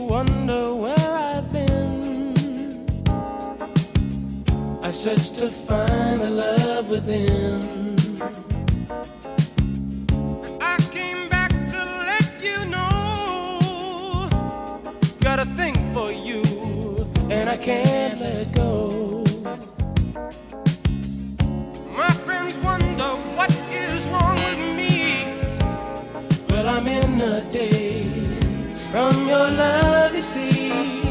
wonder where I've been. I search to find the love within. I came back to let you know, got a thing for you, and I can't let go. My friends wonder what is wrong with me. Well, I'm in a daze from your love, you see.